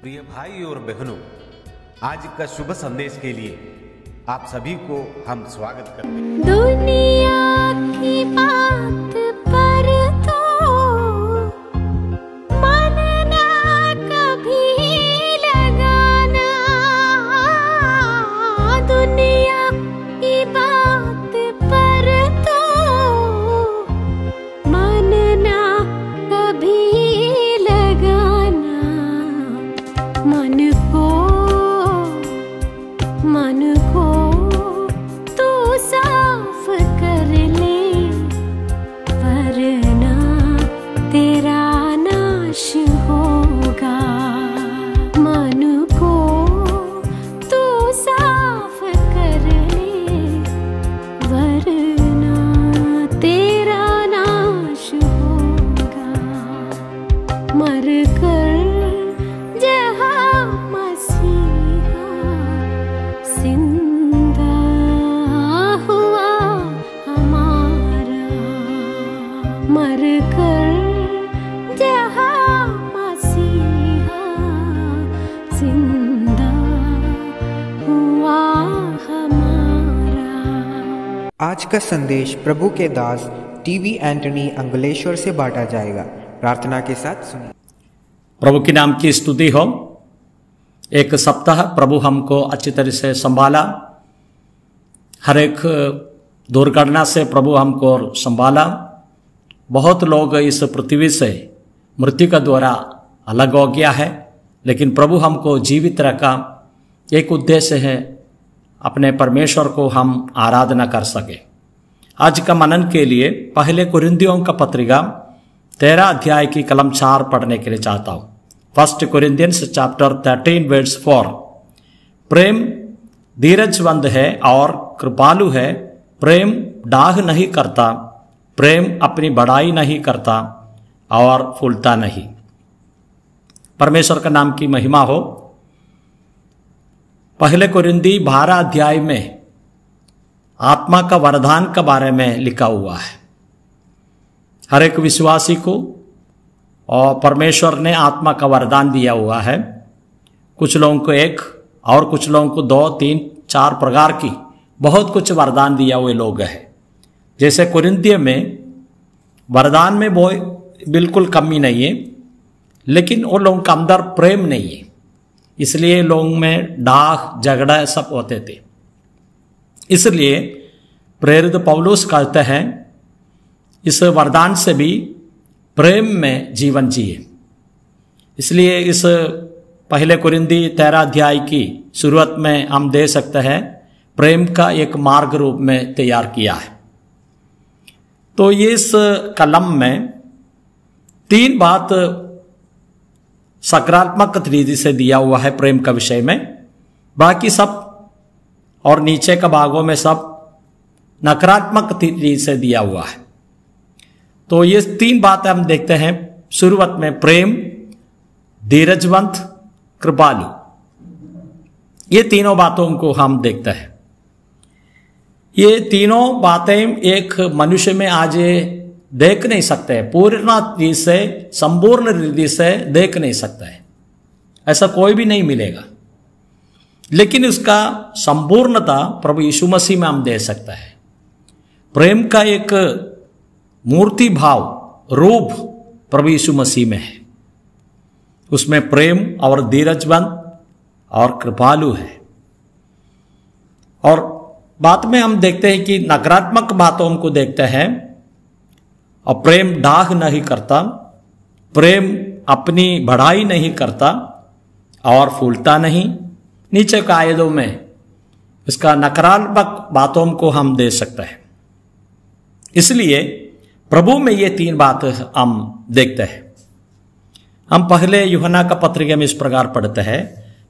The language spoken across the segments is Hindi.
प्रिय भाई और बहनों, आज का शुभ संदेश के लिए आप सभी को हम स्वागत करते हैं। दुनिया की बात पर तो मन ना कभी लगाना, दुनिया की बात पर तो मन ना कभी लगाना, मन को तू साफ कर ले, वरना तेरा नाश होगा। मन को तू साफ कर ले, वरना तेरा नाश होगा। मर कर जहाँ मसीहा जिंदा हुआ हमारा, मर कर जहाँ मसीहा जिंदा हुआ हमारा। आज का संदेश प्रभु के दास टीवी एंटनी अंगलेश्वर से बांटा जाएगा। प्रार्थना के साथ सुनिए। प्रभु के नाम की स्तुति हो। एक सप्ताह प्रभु हमको अच्छी तरह से संभाला, हर एक दुर्घटना से प्रभु हमको संभाला। बहुत लोग इस पृथ्वी से मृत्यु का द्वारा अलग हो गया है, लेकिन प्रभु हमको जीवित रखा। एक उद्देश्य है, अपने परमेश्वर को हम आराधना कर सके। आज का मनन के लिए पहले कुरिन्थियों का पत्रिका 13 अध्याय की कलम 4 पढ़ने के लिए चाहता हूँ। 1 Corinthians chapter 13 verse 4। प्रेम धीरजवंत है और कृपालु है, प्रेम डाह नहीं करता, प्रेम अपनी बड़ाई नहीं करता और फूलता नहीं। परमेश्वर का नाम की महिमा हो। पहले कुरिन्थी 12 अध्याय में आत्मा का वरदान के बारे में लिखा हुआ है। हर एक विश्वासी को और परमेश्वर ने आत्मा का वरदान दिया हुआ है। कुछ लोगों को 1 और कुछ लोगों को 2, 3, 4 प्रकार की बहुत कुछ वरदान दिया हुए लोग हैं। जैसे कुरिन्थियों में वरदान में वो बिल्कुल कमी नहीं है, लेकिन वो लोगों के अंदर प्रेम नहीं है, इसलिए लोगों में डाह झगड़ा सब होते थे। इसलिए प्रेरित पौलुस कहते हैं, इस वरदान से भी प्रेम में जीवन जिए। इसलिए इस पहले कुरिन्थी 13 अध्याय की शुरुआत में हम दे सकते हैं, प्रेम का एक मार्ग रूप में तैयार किया है। तो इस कलम में 3 बात सकारात्मक रीति से दिया हुआ है प्रेम का विषय में, बाकी सब और नीचे का भागों में सब नकारात्मक रीति से दिया हुआ है। तो ये 3 बातें हम देखते हैं। शुरुआत में प्रेम, धीरजवंत, कृपालु, ये तीनों बातों को हम देखते हैं। ये तीनों बातें एक मनुष्य में आज देख नहीं सकते, पूर्ण रीति से, संपूर्ण रीति से देख नहीं सकता है, ऐसा कोई भी नहीं मिलेगा। लेकिन उसका संपूर्णता प्रभु यीशु मसीह में हम दे सकते हैं। प्रेम का एक मूर्ति भाव रूप प्रभु यीशु मसीह में है। उसमें प्रेम और धीरजवंत और कृपालु है। और बात में हम देखते हैं कि नकारात्मक बातों को देखते हैं। और प्रेम डाह नहीं करता, प्रेम अपनी बढ़ाई नहीं करता और फूलता नहीं। नीचे के आयतों में इसका नकारात्मक बातों को हम दे सकते हैं। इसलिए प्रभु में ये 3 बात हम देखते हैं। हम पहले यूहन्ना का पत्रिका में इस प्रकार पढ़ते हैं,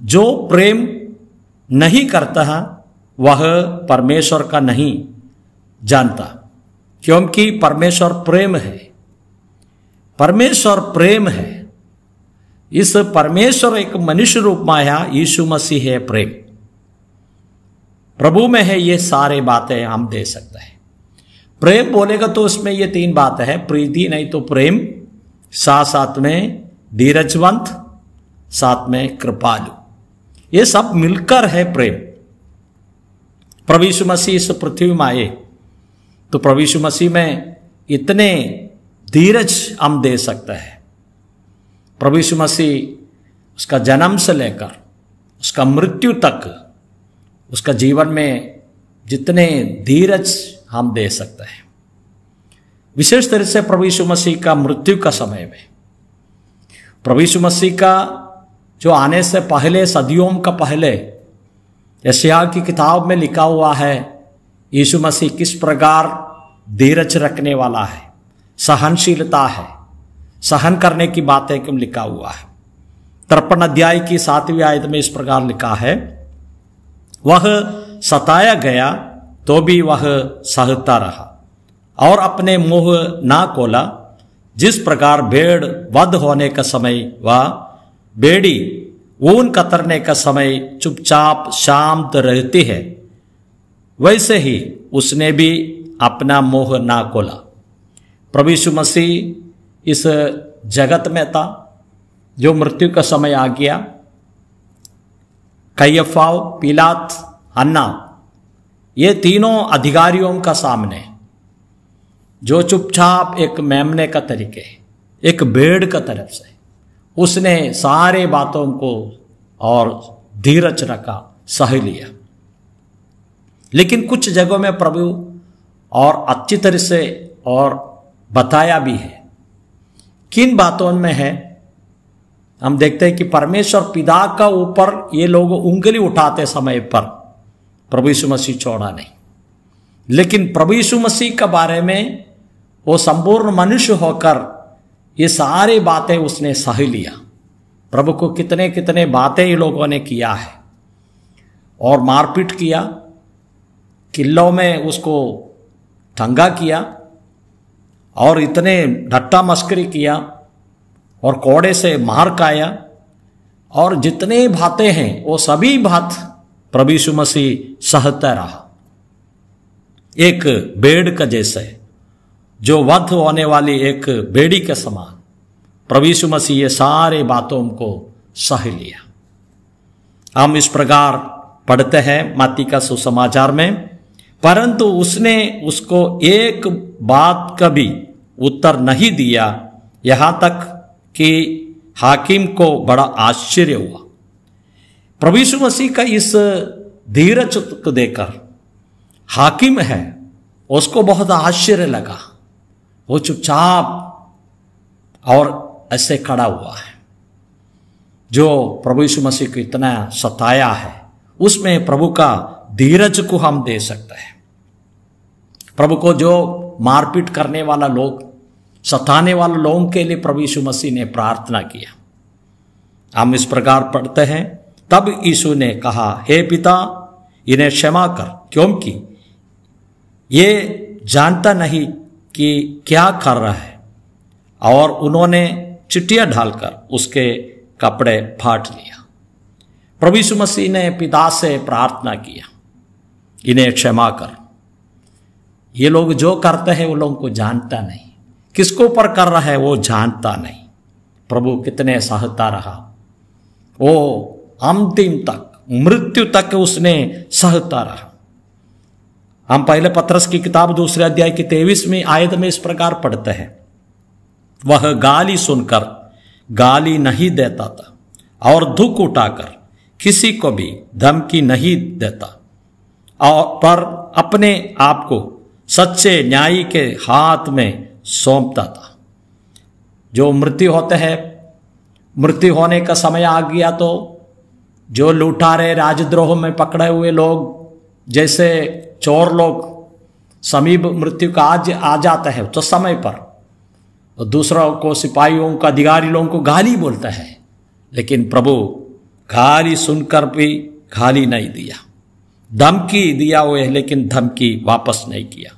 जो प्रेम नहीं करता वह परमेश्वर का नहीं जानता, क्योंकि परमेश्वर प्रेम है। परमेश्वर प्रेम है। इस परमेश्वर एक मनुष्य रूप में आया, यीशु मसीह है प्रेम। प्रभु में है ये सारे बातें हम दे सकते हैं। प्रेम बोलेगा तो उसमें ये 3 बात है, प्रीति नहीं तो प्रेम, साथ साथ में धीरजवंत साथ में कृपालु, ये सब मिलकर है प्रेम। प्रभु यीशु मसीह इस पृथ्वी में आए तो प्रभु यीशु मसीह में इतने धीरज हम दे सकते हैं। प्रभु यीशु मसीह उसका जन्म से लेकर उसका मृत्यु तक उसका जीवन में जितने धीरज हम दे सकते हैं, विशेष तरह से प्रभु यीशु मसीह का मृत्यु का समय में, प्रभु यीशु मसीह का जो आने से पहले, सदियों का पहले यशायाह की किताब में लिखा हुआ है यीशु मसीह किस प्रकार धीरज रखने वाला है, सहनशीलता है, सहन करने की बातें क्यों लिखा हुआ है। 53 अध्याय की 7वीं आयत में इस प्रकार लिखा है, वह सताया गया तो भी वह सहता रहा और अपने मुंह ना खोला। जिस प्रकार भेड़ वध होने का समय व बेड़ी ऊन कतरने का समय चुपचाप शांत रहती है, वैसे ही उसने भी अपना मुंह ना खोला। प्रभु यीशु मसीह इस जगत में था, जो मृत्यु का समय आ गया, कैयफा, पिलात, अन्ना, ये तीनों अधिकारियों का सामने जो चुपचाप एक मेमने का तरीके, एक भेड़ का तरफ से उसने सारे बातों को और धीरज रखा, सह लिया। लेकिन कुछ जगहों में प्रभु और अच्छी तरह से और बताया भी है। किन बातों में है, हम देखते हैं कि परमेश्वर पिता का ऊपर ये लोग उंगली उठाते समय पर प्रभु यीशु मसीह छोड़ा नहीं, लेकिन प्रभु यीशु मसीह के बारे में वो संपूर्ण मनुष्य होकर ये सारी बातें उसने सह लिया। प्रभु को कितने कितने बातें ये लोगों ने किया है और मारपीट किया, किल्लों में उसको ठंगा किया और इतने ढट्टा मस्करी किया और कोड़े से मार खाया, और जितने बातें हैं वो सभी बात प्रभु यीशु मसीह सहता रहा। एक भेड़ का जैसे, जो वध होने वाली एक बेड़ी के समान प्रभु यीशु मसीह ये सारे बातों को सह लिया। हम इस प्रकार पढ़ते हैं मत्ती का सुसमाचार में, परंतु उसने उसको एक बात का भी उत्तर नहीं दिया, यहां तक कि हाकिम को बड़ा आश्चर्य हुआ। प्रभु यीशु मसीह का इस धीरज को देकर हाकिम है उसको बहुत आश्चर्य लगा। वो चुपचाप और ऐसे खड़ा हुआ है। जो प्रभु यीशु मसीह को इतना सताया है, उसमें प्रभु का धीरज को हम दे सकते हैं। प्रभु को जो मारपीट करने वाला लोग, सताने वाले लोगों के लिए प्रभु यीशु मसीह ने प्रार्थना किया। हम इस प्रकार पढ़ते हैं, तब यीशु ने कहा, हे पिता, इन्हें क्षमा कर, क्योंकि ये जानता नहीं कि क्या कर रहा है। और उन्होंने चिट्ठियां डालकर उसके कपड़े फाड़ लिया। प्रभु यीशु मसीह ने पिता से प्रार्थना किया, इन्हें क्षमा कर। ये लोग जो करते हैं वो लोगों को जानता नहीं, किसको ऊपर कर रहा है वो जानता नहीं। प्रभु कितने सहता रहा, वो अंतिम तक, मृत्यु तक उसने सहता रहा। हम पहले पत्रस की किताब 2 अध्याय की 23वीं आयत में इस प्रकार पढ़ते हैं, वह गाली सुनकर गाली नहीं देता था और दुख उठाकर किसी को भी धमकी नहीं देता, और पर अपने आप को सच्चे न्यायी के हाथ में सौंपता था। जो मृत्यु होते हैं, मृत्यु होने का समय आ गया तो जो लुटारे, राजद्रोह में पकड़े हुए लोग, जैसे चोर लोग समीप मृत्यु का आज आ जाता है तो समय पर, तो दूसरों को, सिपाहियों को, अधिकारी लोगों को गाली बोलता है, लेकिन प्रभु गाली सुनकर भी गाली नहीं दिया, धमकी दिया हुए, लेकिन धमकी वापस नहीं किया,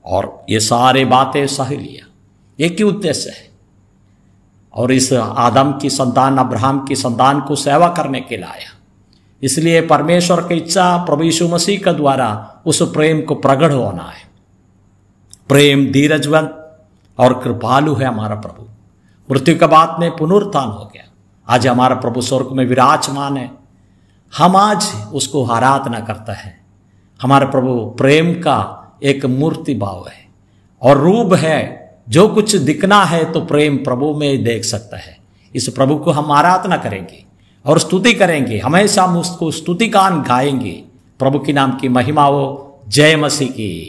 और ये सारे बातें सह लिया। एक ही उद्देश्य है, और इस आदम की संतान, अब्राहम की संतान को सेवा करने के लिए आया। इसलिए परमेश्वर की इच्छा प्रभु यीशु मसीह के द्वारा उस प्रेम को प्रकट होना है। प्रेम धीरजवंत और कृपालु है हमारा प्रभु। मृत्यु के बाद में पुनरुत्थान हो गया, आज हमारा प्रभु स्वर्ग में विराजमान है, हम आज उसको आराधना करते हैं। हमारे प्रभु प्रेम का एक मूर्ति भाव है और रूप है। जो कुछ दिखना है तो प्रेम प्रभु में देख सकता है। इस प्रभु को हम आराधना करेंगे और स्तुति करेंगे, हमेशा हम उसको स्तुति गान गाएंगे। प्रभु के नाम की महिमा हो। जय मसीह की।